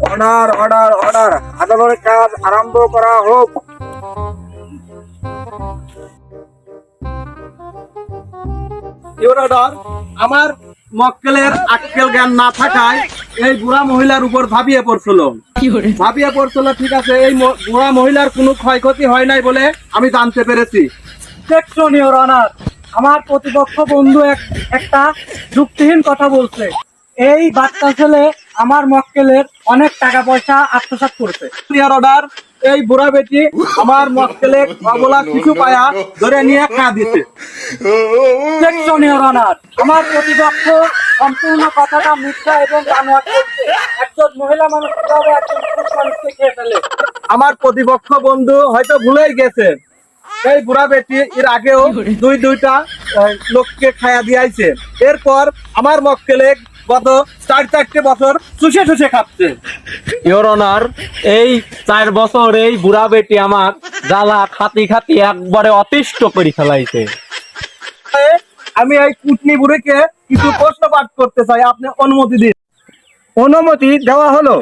Order order order, আদালতের কাজ আরম্ভ করা হোক। ইওর অর্ডার, আমার মক্কেলের আক্কেল জ্ঞান না থাকায় এই বুড়া মহিলার উপর ঝাঁপিয়ে পড়ছিল। ঠিক আছে, এই বুড়া মহিলার কোনো ক্ষয়ক্ষতি হয় নাই বলে আমি জানতে পেরেছি। দেখুন ইওর অনার, আমার প্রতিপক্ষ বন্ধু একটা যুক্তিহীন কথা বলছে। এই বাচ্চা ছেলে আমার মক্কেলের অনেক টাকা পয়সা আত্মসাৎ করছে। ইওর অর্ডার, এই বুড়া বেটি আমার মক্কেলে অবলা শিশু পায়া ধরে নিয়ে খা দিছে। দেখুন ইওর অনার, আমার প্রতিপক্ষ সম্পূর্ণ কথাটা মিথ্যা এবং বানোয়াট করছে। একজন মহিলা মানুষ কিভাবে একজন পুরুষ মানুষকে খেয়ে ফেলে? আমার প্রতিপক্ষ বন্ধু হয়তো ভুলেই গেছে, এই বুড়া বেটি এর আগেও দুইটা লোককে খায়া দিয়েছে। এরপর আমার মক্কেলে গত 4 বছর চুষে খাচ্ছে। ইওর অনার, এই 4 বছর এই বুড়া বেটি আমার জ্বালা খাতি একবারে অতিষ্ঠ করে ফেলাইছে। আমি এই কুটনি বুড়িকে কিছু প্রশ্ন পাঠ করতে চাই, আপনি অনুমতি দিন। অনুমতি দেওয়া হলো।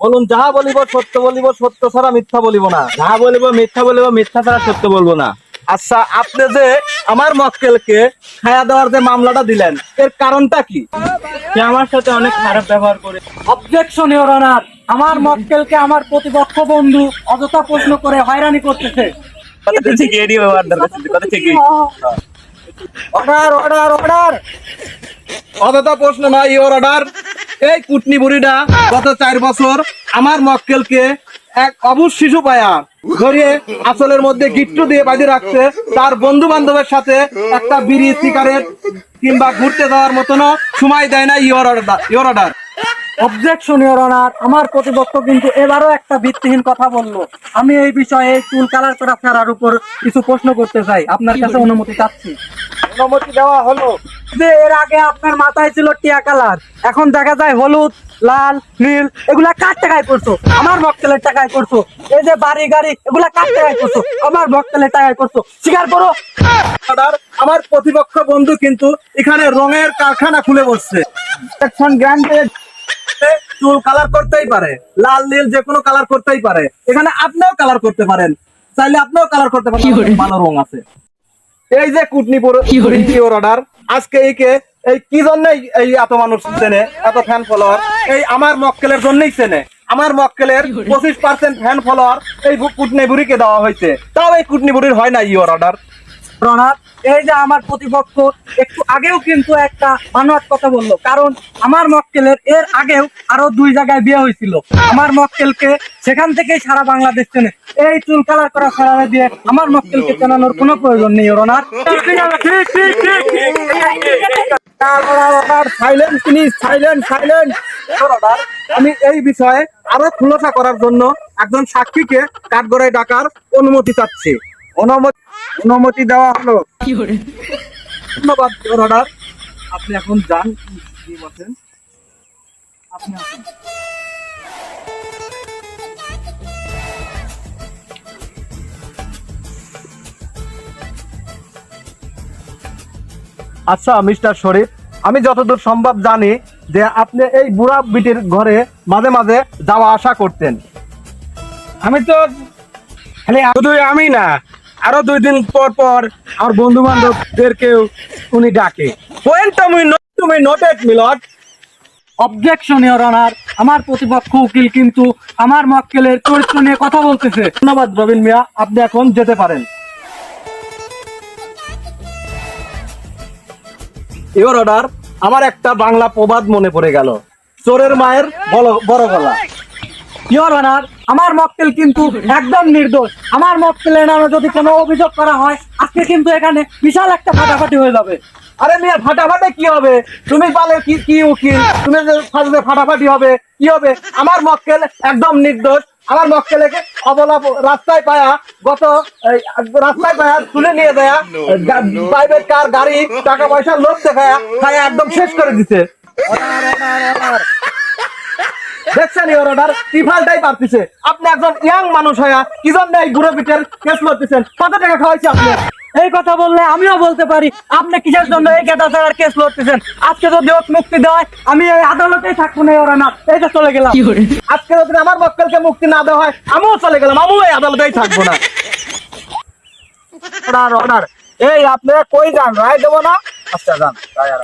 বলুন, যাহা বলিব সত্য বলিব, সত্য ছাড়া মিথ্যা বলিব না। যাহা বলিব মিথ্যা বলিব, মিথ্যা ছাড়া সত্য বলবো না। আচ্ছা, আপনি যে আমার মক্কেলকে খায়া দেওয়ার যে মামলাটা দিলেন, এর কারণটা কি? সে আমার সাথে অনেক খারাপ ব্যবহার করে। অবজেকশন ইওর অনার, আমার মক্কেলকে আমার প্রতিপক্ষ বন্ধু অযথা প্রশ্ন করে হয়রানি করতেছে। অর্ডার অর্ডার অর্ডার, অযথা প্রশ্ন নয় ইওর অর্ডার। এই কুটনি বুড়িটা গত 4 বছর আমার মক্কেলকে এক অবুঝ শিশু পায়া ধরিয়ে আসলের মধ্যে গিট্টু দিয়ে বাঁধে রাখছে। তার বন্ধু বান্ধবের সাথে একটা বিড়ি সিগারেট কিংবা ঘুরতে যাওয়ার মতন সময় দেয় না your order. Objection your honour, আমার প্রতিপক্ষ কিন্তু এবারও একটা ভিত্তিহীন কথা বললো। আমি এই বিষয়ে চুল কালার করা ফেরার উপর কিছু প্রশ্ন করতে চাই, আপনার কাছে অনুমতি চাচ্ছি। অনুমতি দেওয়া হলো। যে এর আগে আপনার মাথায় ছিল টিয়া কালার, এখন দেখা যায় হলুদ, লাল, নীল। এগুলা কার টাকায় করছো? আমার মক্কেলের টাকায় করছো। এই যে বাড়ি গাড়ি, এগুলা কার টাকায় করছো? আমার মক্কেলের টাকায় করছো। স্বীকার করো। অর্ডার, আমার প্রতিপক্ষ বন্ধু কিন্তু এখানে রঙের কারখানা খুলে বসছে। চুল কালার করতেই পারে, লাল নীল যে কোনো কালার করতেই পারে। এখানে আপনিও কালার করতে পারেন, চাইলে আপনিও কালার করতে পারেন, ভালো রং আছে। এই যে কুটনিপুর অর্ডার, আজকে এই কি জন্য এই এত মানুষ চেনে, এত ফ্যান ফলোয়ার এই আমার মক্কেলের জন্যই চেনে। আমার মক্কেলের 25% ফ্যান ফলোয়ার এই কুটনি বুড়িকে দেওয়া হয়েছে, তাও এই কুটনি বুড়ির হয় না ইওর অর্ডার। রনাথ, এই যে আমার প্রতিপক্ষ একটু আগেও কিন্তু একটা বানোয়াট কথা বললো, কারণ আমার মক্কেলের এর আগেও আরো 2 জায়গায় বিয়ে হয়েছিল। আমার মক্কেলকে সেখান থেকেই সারা বাংলাদেশ চেনে। এই চুল কালার করা ফেরারে দিয়ে আমার মক্কেলকে চেনানোর কোনো প্রয়োজন নেই রনাথ। Silent please, silent. আমি এই বিষয়ে আরো খুলাসা করার জন্য একজন সাক্ষীকে কাঠগড়ায় ডাকার অনুমতি চাচ্ছি। অনুমতি দেওয়া হলো। ধন্যবাদ অর্ডার, আপনি এখন যান। কি বলছেন আপনি? আসুন। আচ্ছা মিস্টার শরীফ, আমি যতদূর সম্ভব জানি যে আপনি এই বুড়া বিটির ঘরে মাঝে মাঝে যাওয়া আসা করতেন। আমি তো শুধু আমি না, আরো 2 দিন পর পর আমার বন্ধু বান্ধবদেরকেও উনি ডাকে। পয়েন্ট তুমি নোটেড মিলট। অবজেকশন ইওর অনার, আমার প্রতিপক্ষ উকিল কিন্তু আমার মক্কেলের চরিত্র নিয়ে কথা বলতেছে। ধন্যবাদ রবিন মিয়া, আপনি এখন যেতে পারেন। ইওর অর্ডার, আমার একটা বাংলা প্রবাদ মনে পড়ে গেল, চোরের মায়ের বড় গলা। ইওর অনার, আমার মক্কেল কিন্তু একদম নির্দোষ। আমার মক্কেলের নামে যদি কোনো অভিযোগ করা হয়, আজকে কিন্তু এখানে বিশাল একটা ফাটাফাটি হয়ে যাবে। আরে মিয়া, ফাটাফাটি কি হবে? তুমি বলে কি উকিল, তুমি যে ফাটাফাটি হবে কি হবে? আমার মক্কেল একদম নির্দোষ। আমার মক্কেলকে অবলা রাস্তায় পায়া তুলে নিয়ে যায়, প্রাইভেট কার গাড়ি টাকা পয়সা লোক দেখায়া খায়া একদম শেষ করে দিছে। দেখছেন ইওর অর্ডার, টিফালটাই পারতেছে। আপনি একজন ইয়াং মানুষ হইয়া কি জন্য এই বুড়ো পিটের কেস লড়তেছেন? কত টাকা খাওয়াইছে আপনি? এই কথা বললে আমিও বলতে পারি আপনি কিসের জন্য এই গেটা ছাড়ার কেস লড়তেছেন। আজকে যদি ওকে মুক্তি দেওয়া হয় আমি এই আদালতেই থাকবো না, ওরা না এই যে চলে গেলাম। আজকে যদি আমার মক্কেলকে মুক্তি না দেওয়া হয় আমিও চলে গেলাম, আমিও এই আদালতেই থাকবো না। Order order. এই আপনারা কই যান? রায় দেবো না? আচ্ছা যান, রায় আর